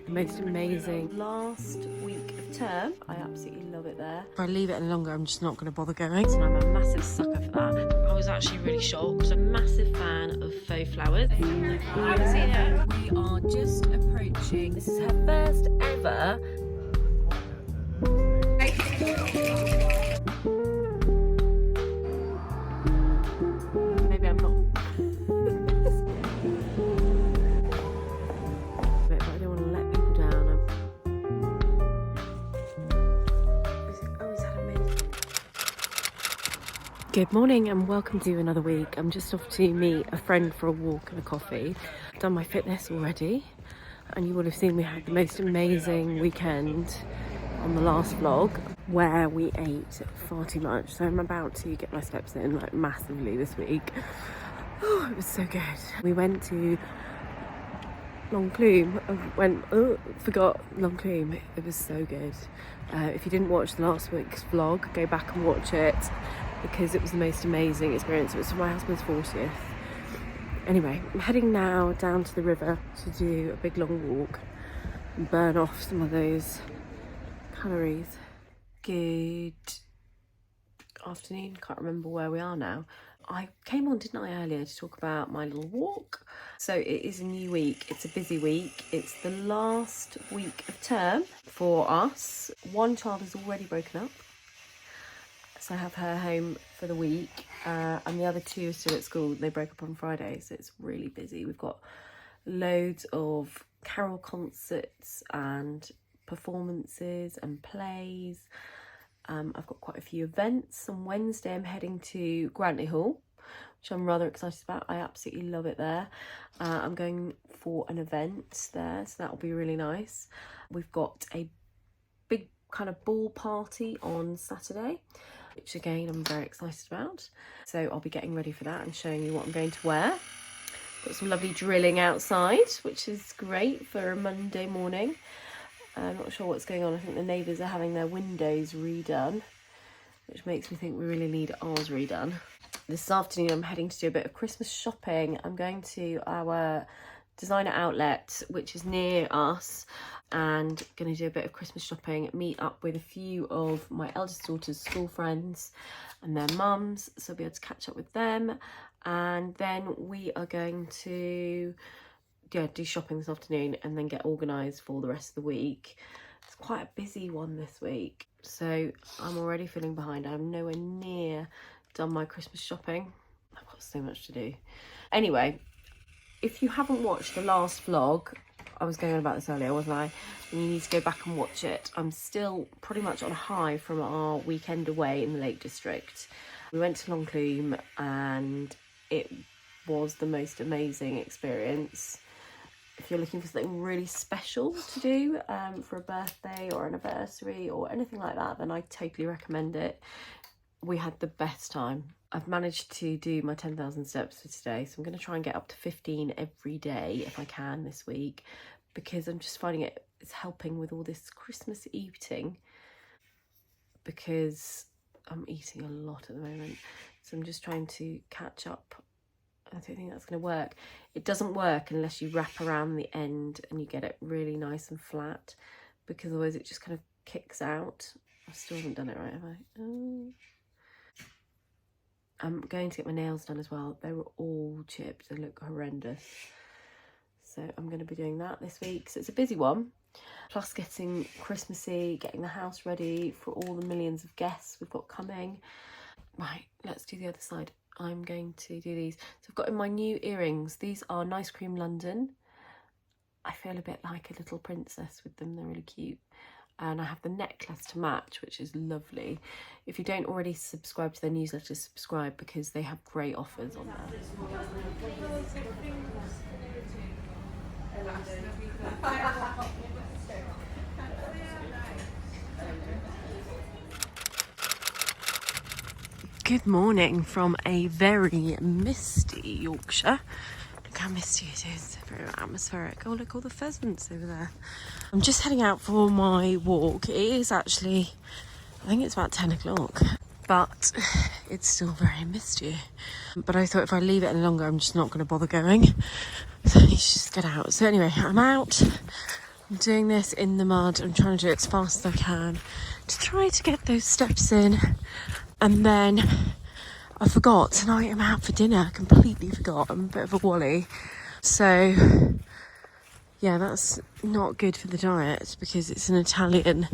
had the most amazing last week of term. I absolutely love it there. If I leave it any longer, I'm just not going to bother going. And I'm a massive sucker for that. I was actually really shocked. I'm a massive fan of faux flowers. I haven't seen it. We are just approaching. This is her first ever. Maybe I'm not. But I don't want to let people down. Good morning and welcome to another week. I'm just off to meet a friend for a walk and a coffee. I've done my fitness already, and you would have seen we had the most amazing weekend on the last vlog where we ate far too much. So I'm about to get my steps in like massively this week. Oh, it was so good. We went to forgot Longclume. It was so good. If you didn't watch the last week's vlog, go back and watch it because it was the most amazing experience. It was for my husband's 40th. Anyway, I'm heading now down to the river to do a big long walk and burn off some of those calories. Good afternoon, can't remember where we are now. I came on, didn't I, earlier to talk about my little walk. So it is a new week, it's a busy week. It's the last week of term for us. One child has already broken up, so I have her home for the week, and the other two are still at school. They broke up on Friday, so it's really busy. We've got loads of carol concerts and performances and plays. I've got quite a few events. On Wednesday I'm heading to Grantley Hall, which I'm rather excited about. I absolutely love it there. I'm going for an event there, so that'll be really nice. We've got a big kind of ball party on Saturday, which again I'm very excited about. So I'll be getting ready for that and showing you what I'm going to wear. Got some lovely drilling outside, which is great for a Monday morning. I'm not sure what's going on. I think the neighbours are having their windows redone, which makes me think we really need ours redone. This afternoon I'm heading to do a bit of Christmas shopping. I'm going to our designer outlet, which is near us, and going to do a bit of Christmas shopping, meet up with a few of my eldest daughter's school friends and their mums, so I'll be able to catch up with them. And then we are going to do shopping this afternoon and then get organised for the rest of the week. It's quite a busy one this week, so I'm already feeling behind. I'm nowhere near done my Christmas shopping. I've got so much to do. Anyway, if you haven't watched the last vlog, I was going on about this earlier, wasn't I? And you need to go back and watch it. I'm still pretty much on a high from our weekend away in the Lake District. We went to Longclume and it was the most amazing experience. If you're looking for something really special to do for a birthday or anniversary or anything like that, then I totally recommend it. We had the best time. I've managed to do my 10,000 steps for today, so I'm going to try and get up to 15 every day if I can this week, because I'm just finding it's helping with all this Christmas eating, because I'm eating a lot at the moment. So I'm just trying to catch up. I don't think that's going to work. It doesn't work unless you wrap around the end and you get it really nice and flat, because otherwise it just kind of kicks out. I still haven't done it right, have I? I'm going to get my nails done as well. They were all chipped. They look horrendous. So I'm going to be doing that this week. So it's a busy one. Plus getting Christmassy, getting the house ready for all the millions of guests we've got coming. Right, let's do the other side. I'm going to do these. So I've got in my new earrings. These are Nice Cream London. I feel a bit like a little princess with them. They're really cute. And I have the necklace to match, which is lovely. If you don't already subscribe to their newsletter, subscribe, because they have great offers on there. Good morning from a very misty Yorkshire. Look how misty it is, very atmospheric. Oh, look, all the pheasants over there. I'm just heading out for my walk. It is actually, I think it's about 10 o'clock, but it's still very misty. But I thought if I leave it any longer, I'm just not going to bother going. So I need to just get out. So anyway, I'm out. I'm doing this in the mud. I'm trying to do it as fast as I can to try to get those steps in. And then I forgot, tonight I'm out for dinner. I completely forgot. I'm a bit of a wally. So, yeah, that's not good for the diet because it's an Italian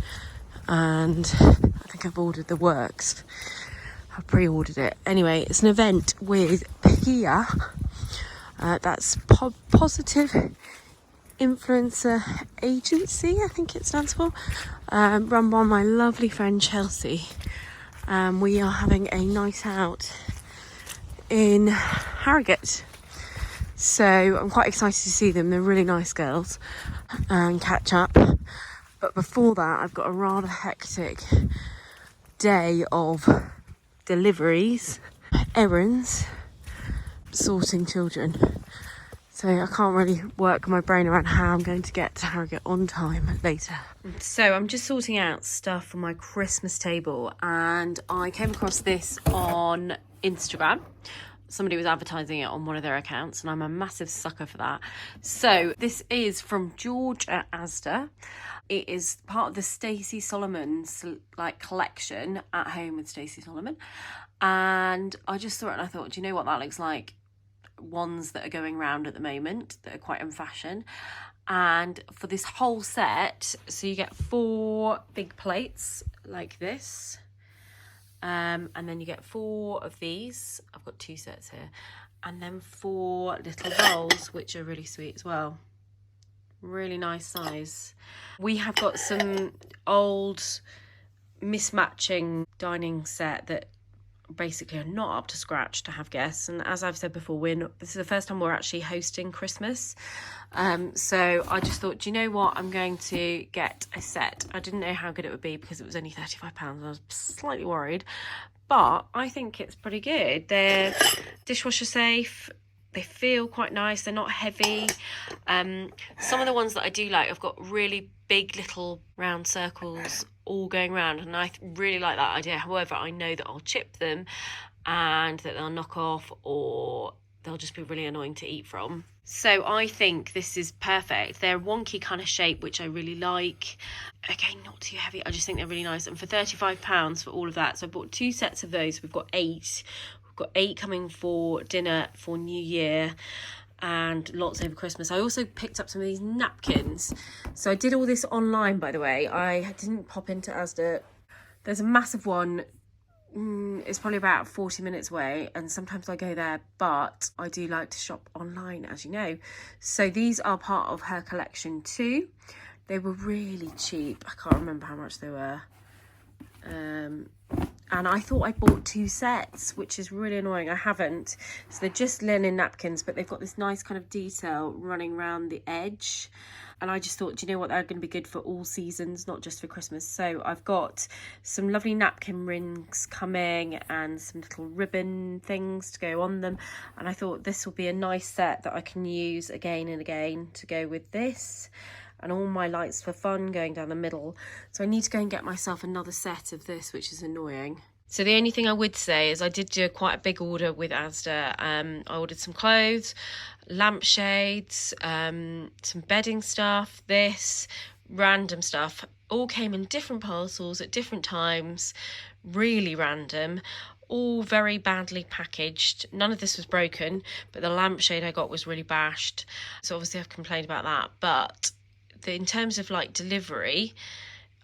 and I think I've ordered the works. I've pre-ordered it. Anyway, it's an event with Pia. That's Positive Influencer Agency, I think it stands for. Run by my lovely friend Chelsea. We are having a night out in Harrogate. So I'm quite excited to see them. They're really nice girls and catch up. But before that, I've got a rather hectic day of deliveries, errands, sorting children. So I can't really work my brain around how I'm going to get to Harrogate on time later. So I'm just sorting out stuff for my Christmas table, and I came across this on Instagram. Somebody was advertising it on one of their accounts, and I'm a massive sucker for that. So this is from George at Asda. It is part of the Stacey Solomon's collection, At Home with Stacey Solomon. And I just saw it and I thought, do you know what that looks like? Ones that are going around at the moment that are quite in fashion. And for this whole set, so you get 4 big plates like this. And then you get 4 of these. I've got 2 sets here. And then 4 little bowls, which are really sweet as well. Really nice size. We have got some old mismatching dining set that basically are not up to scratch to have guests, and as I've said before, this is the first time we're actually hosting Christmas, so I just thought, do you know what, I'm going to get a set. I didn't know how good it would be because it was only £35. I was slightly worried, but I think it's pretty good. They're dishwasher safe. They feel quite nice. They're not heavy. Some of the ones that I do like, I've got really big little round circles all going around, and I really like that idea. However, I know that I'll chip them and that they'll knock off, or they'll just be really annoying to eat from. So I think this is perfect. They're a wonky kind of shape, which I really like. Again, not too heavy. I just think they're really nice. And for £35 for all of that, so I bought 2 sets of those. We've got 8. Got 8 coming for dinner for New Year and lots over Christmas. I also picked up some of these napkins. So I did all this online, by the way. I didn't pop into Asda. There's a massive one. It's probably about 40 minutes away, and sometimes I go there, but I do like to shop online, as you know. So these are part of her collection too. They were really cheap. I can't remember how much they were. And I thought I bought 2 sets, which is really annoying. I haven't. So they're just linen napkins, but they've got this nice kind of detail running around the edge. And I just thought, do you know what, they're going to be good for all seasons, not just for Christmas. So I've got some lovely napkin rings coming and some little ribbon things to go on them. And I thought this will be a nice set that I can use again and again to go with this. And all my lights for fun going down the middle. So I need to go and get myself another set of this, which is annoying. So the only thing I would say is I did do quite a big order with Asda. I ordered some clothes, lampshades, some bedding stuff, this, random stuff. All came in different parcels at different times, really random. All very badly packaged. None of this was broken, but the lampshade I got was really bashed. So obviously I've complained about that. But in terms of delivery,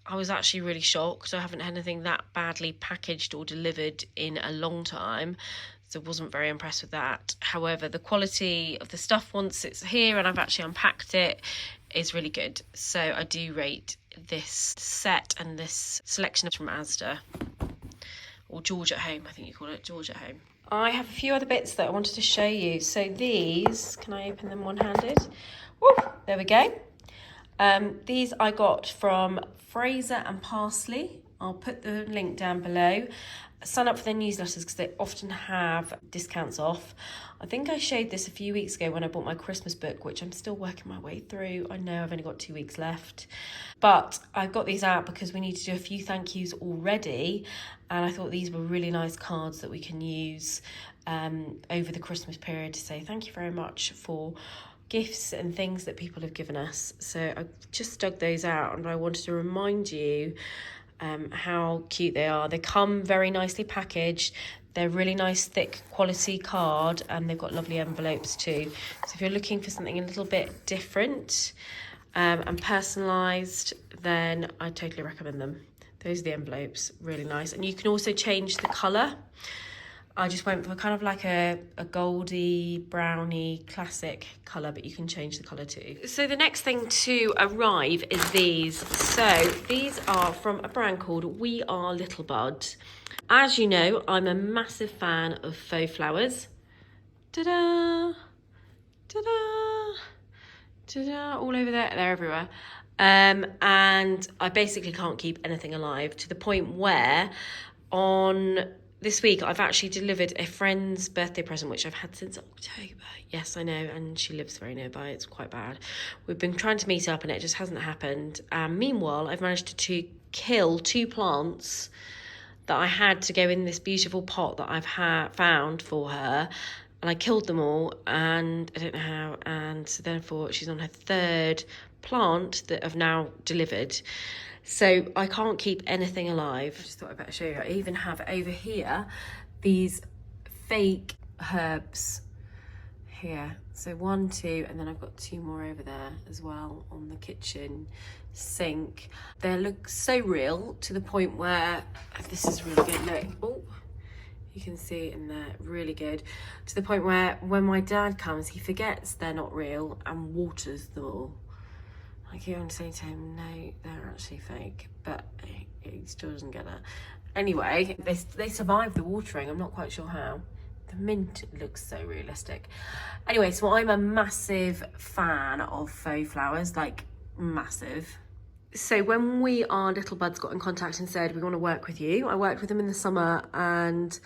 I was actually really shocked. I haven't had anything that badly packaged or delivered in a long time, so I wasn't very impressed with that. However, the quality of the stuff once it's here and I've actually unpacked it is really good. So I do rate this set and this selection from Asda, or George at Home, I think you call it, George at Home. I have a few other bits that I wanted to show you. So these, can I open them one-handed? Woo, there we go. These I got from Fraser and Parsley. I'll put the link down below. Sign up for their newsletters because they often have discounts off. I think I showed this a few weeks ago when I bought my Christmas book, which I'm still working my way through. I know I've only got 2 weeks left, but I got these out because we need to do a few thank yous already, and I thought these were really nice cards that we can use over the Christmas period to say thank you very much for gifts and things that people have given us. So I just dug those out, and I wanted to remind you how cute they are. They come very nicely packaged. They're really nice, thick quality card, and they've got lovely envelopes too. So if you're looking for something a little bit different and personalised, then I totally recommend them. Those are the envelopes, really nice. And you can also change the colour. I just went for kind of like a goldy, browny, classic colour, but you can change the colour too. So the next thing to arrive is these. So these are from a brand called We Are Little Bud. As you know, I'm a massive fan of faux flowers. Ta-da! Ta-da! Ta-da! All over there, they're everywhere. And I basically can't keep anything alive, to the point where on this week, I've actually delivered a friend's birthday present, which I've had since October. Yes, I know, and she lives very nearby. It's quite bad. We've been trying to meet up, and it just hasn't happened. Meanwhile, I've managed to kill 2 plants that I had to go in this beautiful pot that I've found for her. And I killed them all, and I don't know how. And so therefore, she's on her 3rd plant that I've now delivered. So I can't keep anything alive. I just thought I'd better show you. I even have over here these fake herbs here. So 1, 2, and then I've got 2 more over there as well on the kitchen sink. They look so real, to the point where, this is really good, look, oh, you can see it in there, really good. To the point where when my dad comes, he forgets they're not real and waters them all. I keep on saying to him, no, they're actually fake, but he still doesn't get that. Anyway, they survive the watering. I'm not quite sure how. The mint looks so realistic. Anyway, so I'm a massive fan of faux flowers, like massive. So when We Are Little Buds got in contact and said, we want to work with you, I worked with them in the summer, and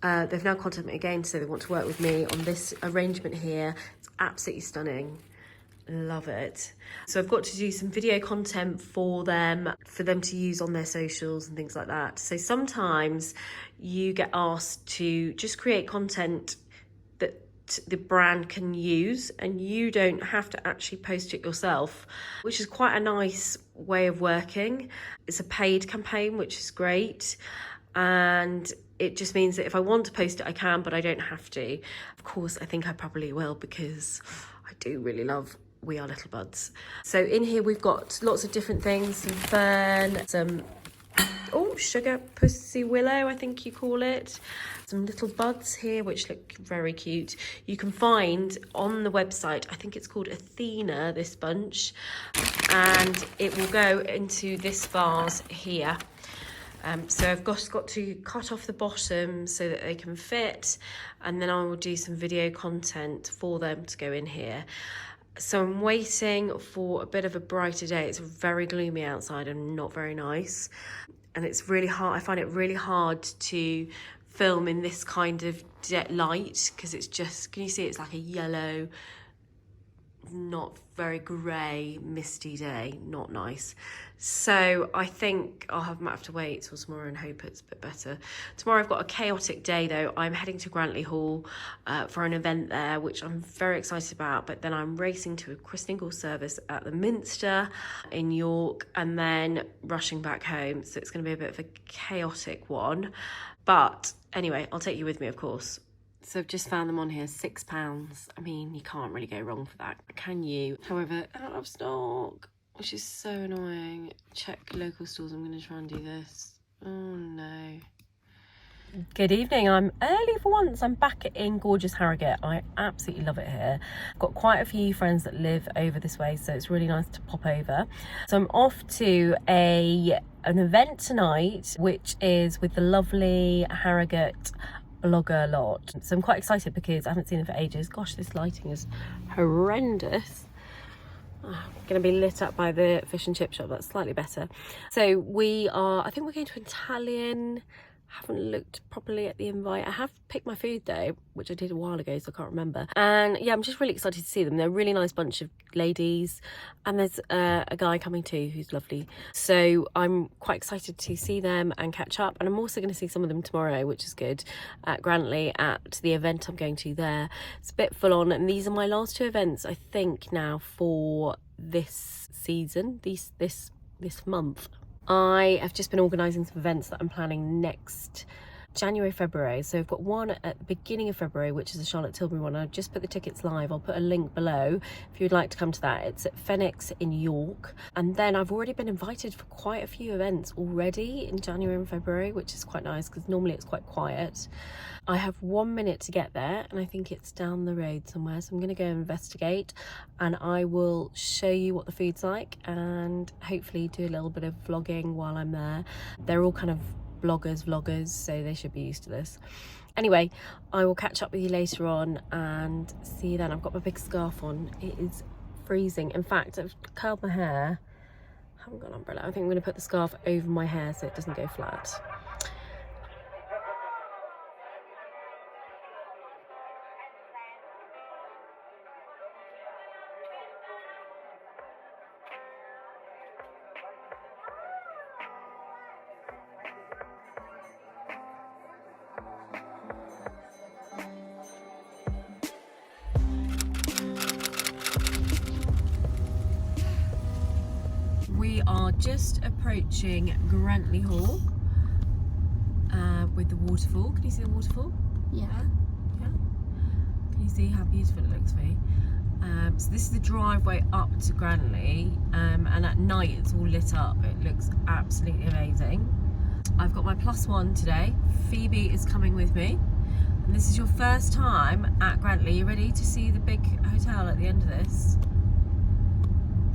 they've now contacted me again to say they want to work with me on this arrangement here. It's absolutely stunning. Love it. So I've got to do some video content for them to use on their socials and things like that. So sometimes you get asked to just create content that the brand can use, and you don't have to actually post it yourself, which is quite a nice way of working. It's a paid campaign, which is great. And it just means that if I want to post it, I can, but I don't have to. Of course, I think I probably will, because I do really love We Are Little Buds. So in here we've got lots of different things, some fern, some sugar pussy willow, I think you call it, some little buds here which look very cute. You can find on the website, I think it's called Athena, this bunch, and it will go into this vase here. So I've just got to cut off the bottom so that they can fit, and then I will do some video content for them to go in here. So I'm waiting for a bit of a brighter day. It's very gloomy outside and not very nice. And it's really hard. I find it really hard to film in this kind of light, because it's just, can you see, it's like a yellow, not very grey, misty day. Not nice. So I think might have to wait till tomorrow and hope it's a bit better. Tomorrow I've got a chaotic day though. I'm heading to Grantley Hall for an event there, which I'm very excited about. But then I'm racing to a christening hall service at the Minster in York, and then rushing back home. So it's going to be a bit of a chaotic one. But anyway, I'll take you with me, of course. So I've just found them on here, £6. I mean, you can't really go wrong for that, can you? However, out of stock, which is so annoying. Check local stores. I'm going to try and do this. Oh no. Good evening. I'm early for once. I'm back in gorgeous Harrogate. I absolutely love it here. I've got quite a few friends that live over this way, so it's really nice to pop over. So I'm off to an event tonight, which is with the lovely Harrogate blogger lot. So I'm quite excited because I haven't seen them for ages. Gosh, this lighting is horrendous. Going to be lit up by the fish and chip shop. That's slightly better. So I think we're going to an Italian Haven't looked properly at the invite. I have picked my food though, which I did a while ago, so I can't remember. And yeah, I'm just really excited to see them. They're a really nice bunch of ladies, and there's a guy coming too who's lovely. So I'm quite excited to see them and catch up. And I'm also going to see some of them tomorrow, which is good, at Grantley at the event I'm going to there. It's a bit full on, and these are my last 2 events I think now for this season, this month. I have just been organising some events that I'm planning next January, February. So I've got one at the beginning of February, which is a Charlotte Tilbury one. I've just put the tickets live. I'll put a link below if you'd like to come to that. It's at Phoenix in York. And then I've already been invited for quite a few events already in January and February, which is quite nice because normally it's quite quiet. I have 1 minute to get there, and I think it's down the road somewhere. So I'm going to go investigate, and I will show you what the food's like and hopefully do a little bit of vlogging while I'm there. They're all kind of vloggers, so they should be used to this. Anyway, I will catch up with you later on and see you then. I've got my big scarf on. It is freezing. In fact, I've curled my hair. I haven't got an umbrella. I think I'm going to put the scarf over my hair so it doesn't go flat. We are just approaching Grantley Hall with the waterfall. Can you see the waterfall? Yeah. Yeah. Can you see how beautiful it looks for you? So this is the driveway up to Grantley, and at night it's all lit up. It looks absolutely amazing. I've got my +1 today. Phoebe is coming with me. And this is your first time at Grantley. You ready to see the big hotel at the end of this?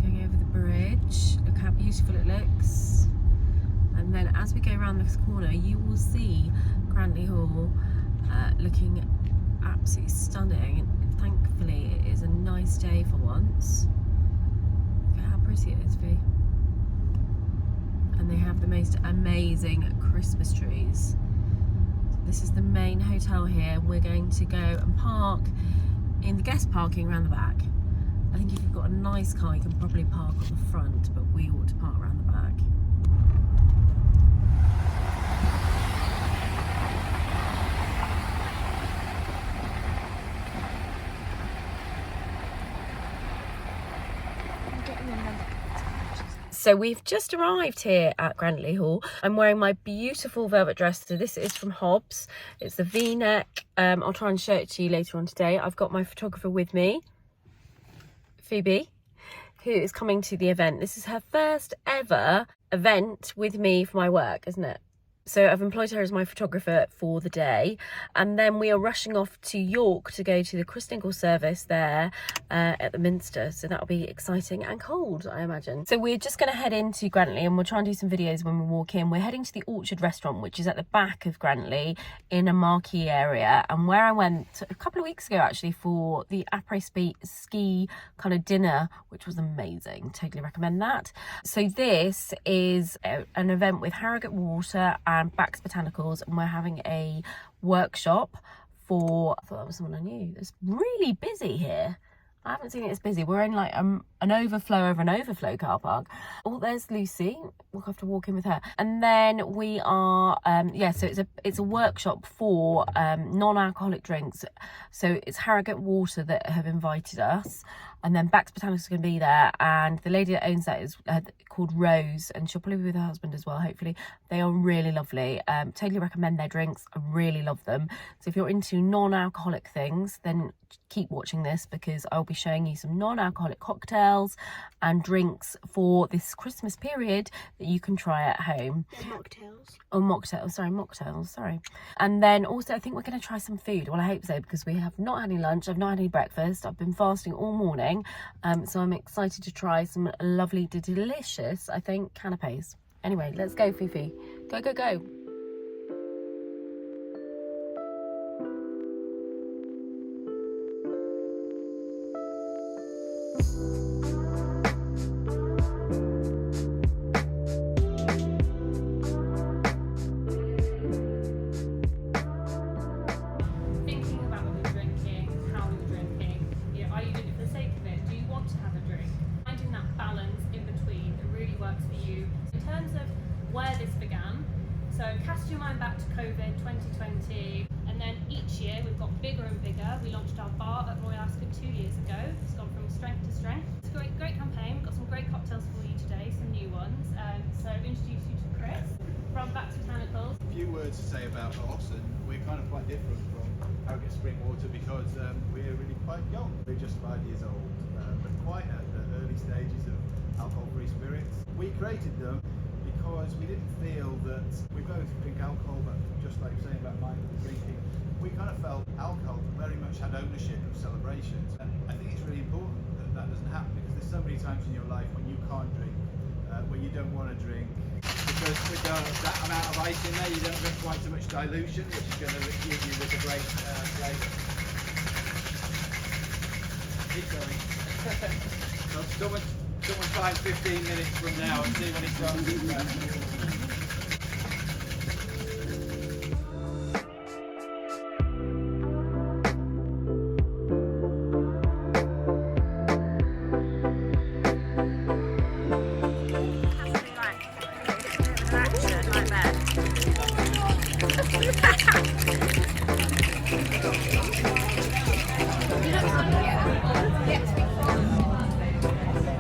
Going over the bridge. Look how beautiful it looks. And then as we go around this corner, you will see Grantley Hall looking absolutely stunning. And thankfully, it is a nice day for once. Look at how pretty it is, Bea. And they have the most amazing Christmas trees. This is the main hotel here. We're going to go and park in the guest parking around the back. I think if you've got a nice car, you can probably park on the front, but we ought to park around the back. So we've just arrived here at Grantley Hall. I'm wearing my beautiful velvet dress. So this is from Hobbs. It's the V-neck. I'll try and show it to you later on today. I've got my photographer with me, Phoebe, who is coming to the event. This is her first ever event with me for my work, isn't it? So I've employed her as my photographer for the day, and then we are rushing off to York to go to the christening service there at the Minster. So that'll be exciting and cold, I imagine. So we're just going to head into Grantley, and we'll try and do some videos when we walk in. We're heading to the Orchard restaurant, which is at the back of Grantley in a marquee area, and where I went a couple of weeks ago actually for the après-ski kind of dinner, which was amazing. Totally recommend that. So this is an event with Harrogate Water and Bax Botanicals, and we're having a workshop for, I thought that was someone I knew. It's really busy here. I haven't seen it as busy. We're in like an overflow over an overflow car park. Oh, there's Lucy. We'll have to walk in with her. And then we are, yeah, so it's a workshop for non-alcoholic drinks. So it's Harrogate Water that have invited us. And then Bax Botanicals is going to be there. And the lady that owns that is called Rose. And she'll probably be with her husband as well, hopefully. They are really lovely. Totally recommend their drinks. I really love them. So if you're into non-alcoholic things, then keep watching this, because I'll be showing you some non-alcoholic cocktails and drinks for this Christmas period that you can try at home. Mocktails, sorry. And then also I think we're going to try some food. Well, I hope so, because we have not had any lunch. I've not had any breakfast. I've been fasting all morning. So I'm excited to try some lovely, delicious, I think, canapes. Anyway, let's go, Fifi. Go, go, go. terms of where this began, so cast your mind back to COVID 2020, and then each year we've got bigger and bigger. We launched our bar at Royal Ascot 2 years ago. It's gone from strength to strength. It's a great campaign. We've got some great cocktails for you today, some new ones. So introduce you to Chris from Back to Botanicals. A few words to say about us, and we're kind of quite different from Harrogate Spring Water because we're really quite young. We're just 5 years old, but quite at the early stages of alcohol-free spirits. We created them because we didn't feel that we both drink alcohol, but just like you're saying about mindful drinking, we kind of felt alcohol very much had ownership of celebrations. And I think it's really important that that doesn't happen because there's so many times in your life when you can't drink, when you don't want to drink, because with that amount of ice in there, you don't get quite so much dilution, which is going to give you with a great flavour. Keep going. So someone try 15 minutes from now and see when it starts to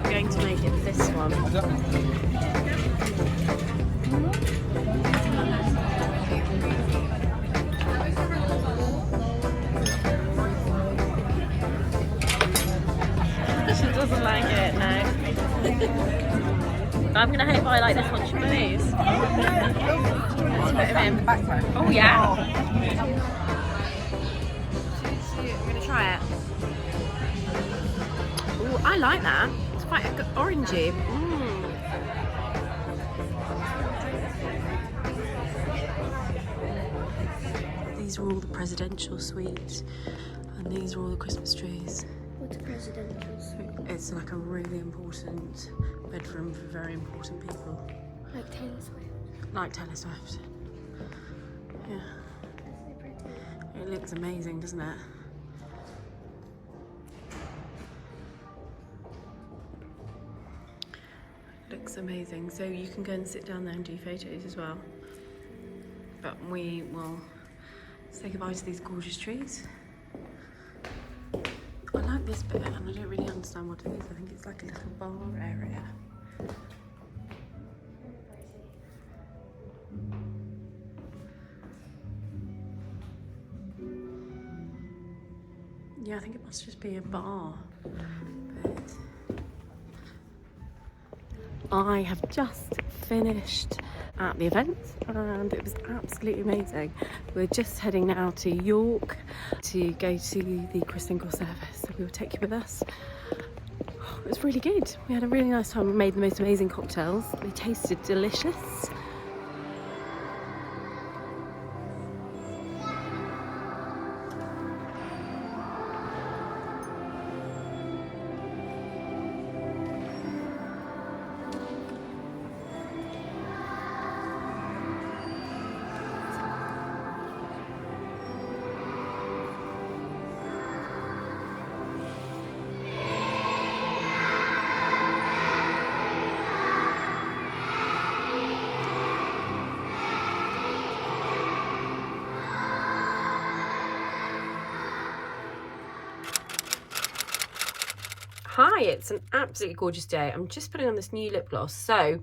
Going to make it this one. She doesn't like it, no. I'm gonna hope I like this one, please. Let's put him in. Oh yeah. I'm gonna try it. Oh, I like that. It's quite orangey. These are all the presidential suites, and these are all the Christmas trees. What's a presidential suite? It's like a really important bedroom for very important people. Like Taylor Swift. Like Taylor Swift. Yeah. It looks amazing, doesn't it? Looks amazing. So you can go and sit down there and do photos as well. But we will say goodbye to these gorgeous trees. I like this bit and I don't really understand what it is. I think it's like a little bar area. Yeah, I think it must just be a bar. But I have just finished at the event and it was absolutely amazing. We're just heading now to York to go to the Christingle service, so we will take you with us. It was really good. We had a really nice time. We made the most amazing cocktails. They tasted delicious. Hi, it's an absolutely gorgeous day. I'm just putting on this new lip gloss. So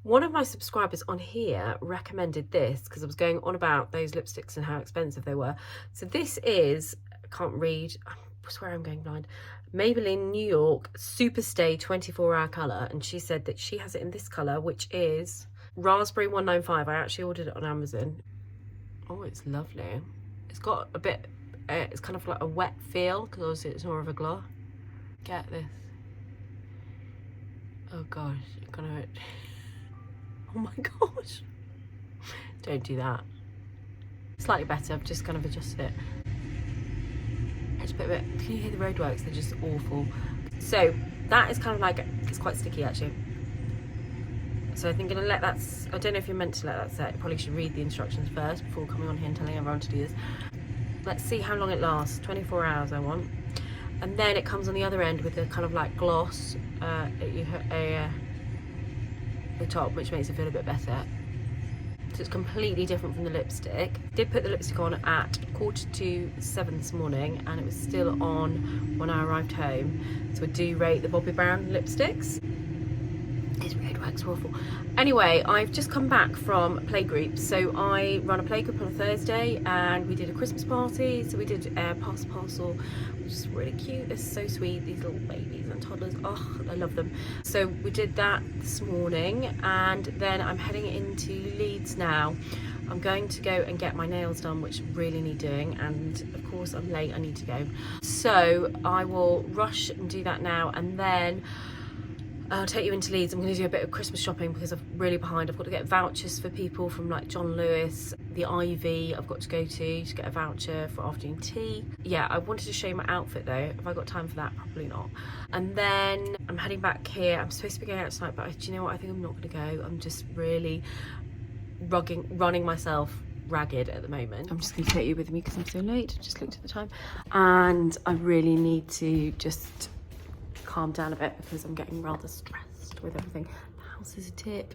one of my subscribers on here recommended this because I was going on about those lipsticks and how expensive they were. So this is, I can't read, I swear I'm going blind, Maybelline New York Super Stay 24-hour colour, and she said that she has it in this colour, which is Raspberry 195. I actually ordered it on Amazon. Oh, it's lovely. It's got a bit, it's kind of like a wet feel because obviously it's more of a gloss. Get this. Oh gosh, it's gonna hurt. Oh my gosh. Don't do that. Slightly better, I've just kind of adjusted it. It's a bit, can you hear the roadworks? They're just awful. So that is kind of like, it's quite sticky actually. So I think I'm gonna let that, I don't know if you're meant to let that set. You probably should read the instructions first before coming on here and telling everyone to do this. Let's see how long it lasts. 24 hours I want. And then it comes on the other end with a kind of like gloss, the top, which makes it feel a bit better. So it's completely different from the lipstick. Did put the lipstick on at 6:45 this morning, and it was still on when I arrived home. So I do rate the Bobbi Brown lipsticks. This road works awful. Anyway, I've just come back from playgroup. So I run a playgroup on a Thursday, and we did a Christmas party. So we did Parcel, which is really cute. They're so sweet, these little babies and toddlers. Oh, I love them. So we did that this morning, and then I'm heading into Leeds now. I'm going to go and get my nails done, which I really need doing, and of course I'm late, I need to go. So I will rush and do that now, and then I'll take you into Leeds. I'm going to do a bit of Christmas shopping because I'm really behind. I've got to get vouchers for people from like John Lewis, the Ivy I've got to go to get a voucher for afternoon tea. Yeah, I wanted to show you my outfit though. Have I got time for that? Probably not. And then I'm heading back here. I'm supposed to be going out tonight, but do you know what? I think I'm not going to go. I'm just really running myself ragged at the moment. I'm just going to take you with me because I'm so late. I just looked at the time. And I really need to just calm down a bit because I'm getting rather stressed with everything. The house is a tip.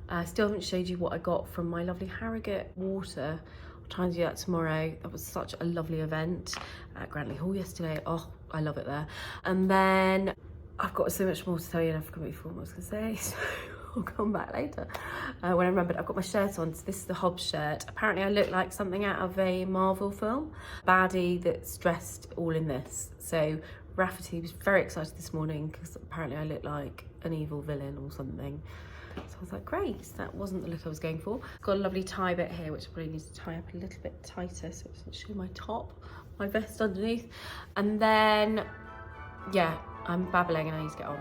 I still haven't showed you what I got from my lovely Harrogate water. I'll try and do that tomorrow. That was such a lovely event at Grantley Hall yesterday. Oh, I love it there. And then I've got so much more to tell you, and I've forgotten what I was going to say, so I'll come back later when I remembered. I've got my shirt on. So this is the Hobbs shirt. Apparently I look like something out of a Marvel film. Baddie that's dressed all in this. So Rafferty was very excited this morning because apparently I look like an evil villain or something. So I was like, great, that wasn't the look I was going for. Got a lovely tie bit here, which I probably need to tie up a little bit tighter so it doesn't show my top, my vest underneath. And then, yeah, I'm babbling and I need to get on.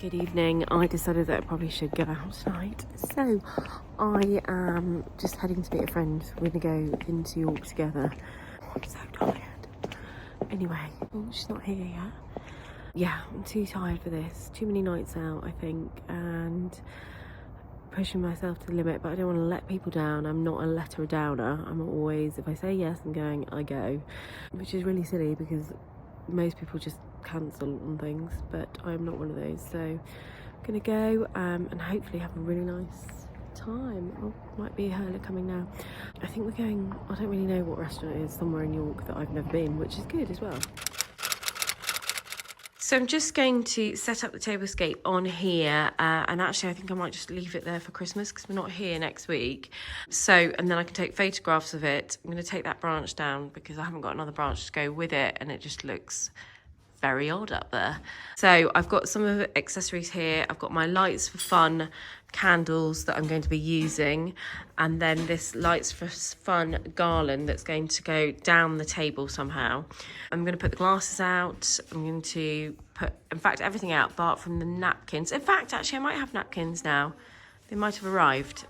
Good evening. I decided that I probably should go out tonight, so I am just heading to meet a friend. We're gonna go into York together. Oh, I'm so tired. Anyway, oh, she's not here yet. Yeah, I'm too tired for this. Too many nights out, I think, and pushing myself to the limit, but I don't want to let people down. I'm not a letter downer. I'm always, if I say yes I'm going, I go, which is really silly because most people just cancel on things, but I'm not one of those. So I'm gonna go and hopefully have a really nice time. Oh, might be a hurler coming now. I think we're going, I don't really know what restaurant it is, somewhere in York that I've never been, which is good as well. So I'm just going to set up the Tablescape on here, and actually I think I might just leave it there for Christmas because we're not here next week. So, and then I can take photographs of it. I'm going to take that branch down because I haven't got another branch to go with it, and it just looks very odd up there. So I've got some of the accessories here. I've got my Lights for Fun candles that I'm going to be using, and then this Lights for Fun garland that's going to go down the table somehow. I'm going to put the glasses out. I'm going to put, in fact, everything out apart from the napkins. In fact, actually I might have napkins now. They might have arrived.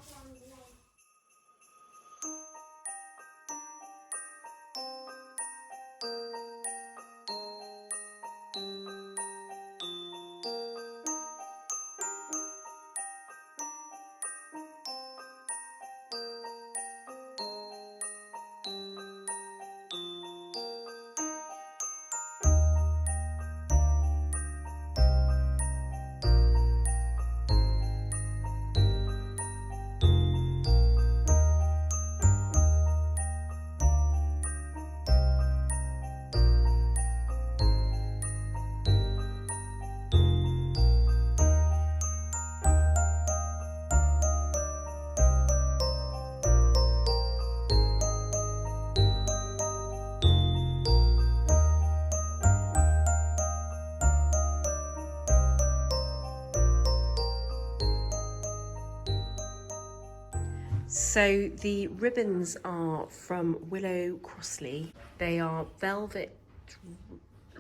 So the ribbons are from Willow Crossley. They are velvet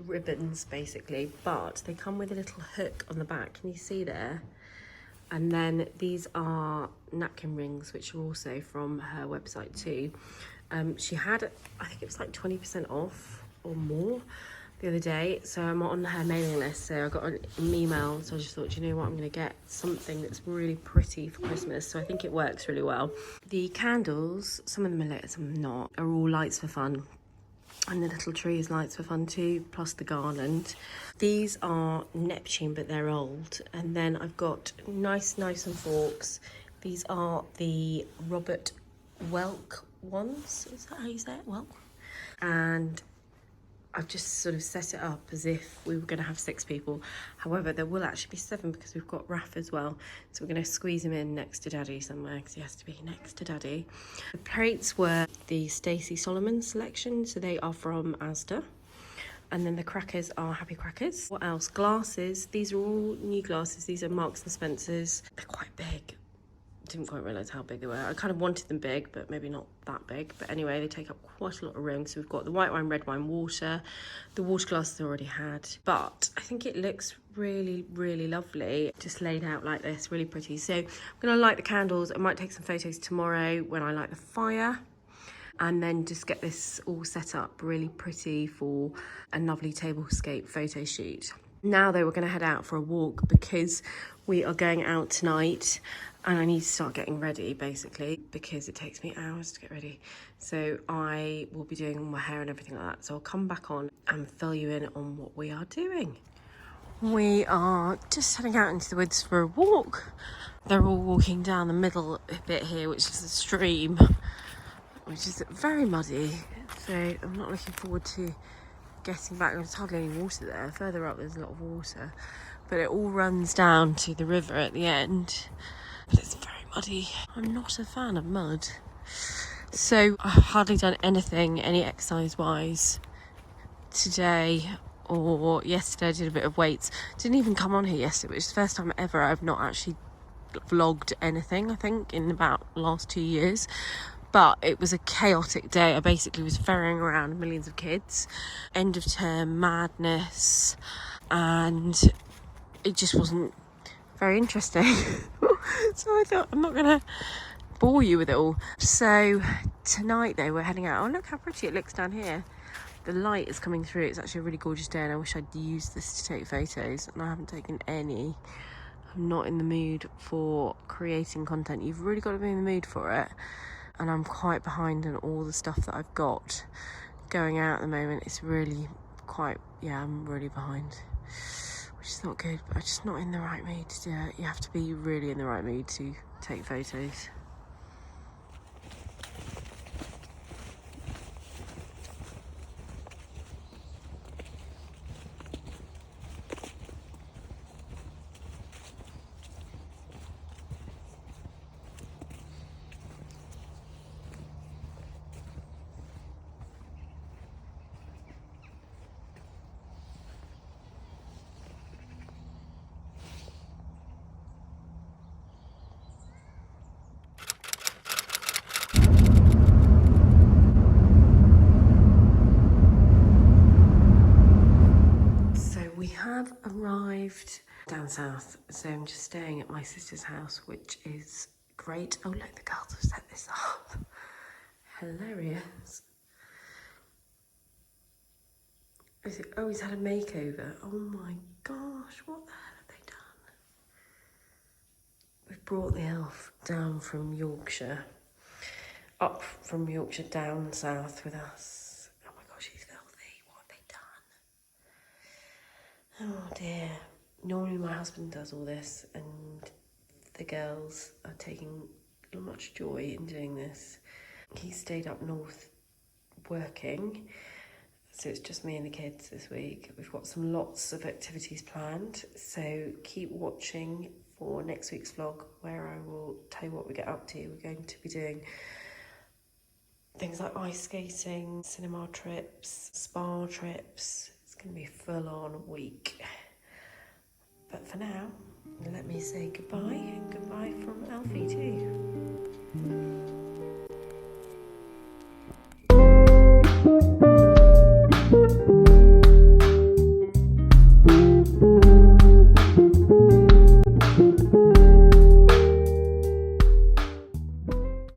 ribbons basically, but they come with a little hook on the back. Can you see there? And then these are napkin rings, which are also from her website too. She had, I think it was like 20% off or more the other day, so I'm on her mailing list. So I got an email, so I just thought, you know what, I'm going to get something that's really pretty for Christmas. So I think it works really well. The candles, some of them are lit, some of them not, are all lights for fun. And the little tree is lights for fun too, plus the garland. These are Neptune, but they're old. And then I've got nice knives and forks. These are the Robert Welk ones. Is that how you say it? Welk. And I've just sort of set it up as if we were going to have 6 people. However, there will actually be 7 because we've got Raf as well. So we're going to squeeze him in next to Daddy somewhere because he has to be next to Daddy. The plates were the Stacey Solomon selection. So they are from Asda. And then the crackers are Happy Crackers. What else? Glasses. These are all new glasses. These are Marks and Spencer's. They're quite big. Didn't quite realise how big they were. I kind of wanted them big, but maybe not that big. But anyway, they take up quite a lot of room. So we've got the white wine, red wine, water. The water glasses I already had. But I think it looks really, really lovely. Just laid out like this, really pretty. So I'm going to light the candles. I might take some photos tomorrow when I light the fire. And then just get this all set up really pretty for a lovely Tablescape photo shoot. Now though, we're going to head out for a walk because we are going out tonight and I need to start getting ready basically because it takes me hours to get ready. So I will be doing all my hair and everything like that. So I'll come back on and fill you in on what we are doing. We are just heading out into the woods for a walk. They're all walking down the middle bit here, which is a stream, which is very muddy. So I'm not looking forward to getting back. There's hardly any water there. Further up there's a lot of water, but it all runs down to the river at the end, but it's very muddy. I'm not a fan of mud, so I've hardly done anything, any exercise wise today or yesterday. I did a bit of weights. Didn't even come on here yesterday, which is the first time ever I've not actually vlogged anything, I think, in about the last 2 years. But it was a chaotic day. I basically was ferrying around millions of kids, end of term madness, and it just wasn't very interesting. So I thought, I'm not going to bore you with it all. So tonight though, we're heading out. Oh, look how pretty it looks down here. The light is coming through. It's actually a really gorgeous day and I wish I'd used this to take photos, and I haven't taken any. I'm not in the mood for creating content. You've really got to be in the mood for it. And I'm quite behind in all the stuff that I've got going out at the moment. It's really quite, yeah, I'm really behind, which is not good, but I'm just not in the right mood to do it. You have to be really in the right mood to take photos. Arrived down south, so I'm just staying at my sister's house, which is great. Oh look, the girls have set this up. Hilarious. Oh, he's had a makeover. Oh my gosh, what the hell have they done? We've brought the elf down from Yorkshire, up from Yorkshire down south with us. Oh my gosh, he's filthy. What have they done? Oh dear. Normally my husband does all this and the girls are taking much joy in doing this. He stayed up north working, so it's just me and the kids this week. We've got lots of activities planned, so keep watching for next week's vlog where I will tell you what we get up to. We're going to be doing things like ice skating, cinema trips, spa trips. It's going to be a full-on week. But for now, let me say goodbye, and goodbye from Alfie too.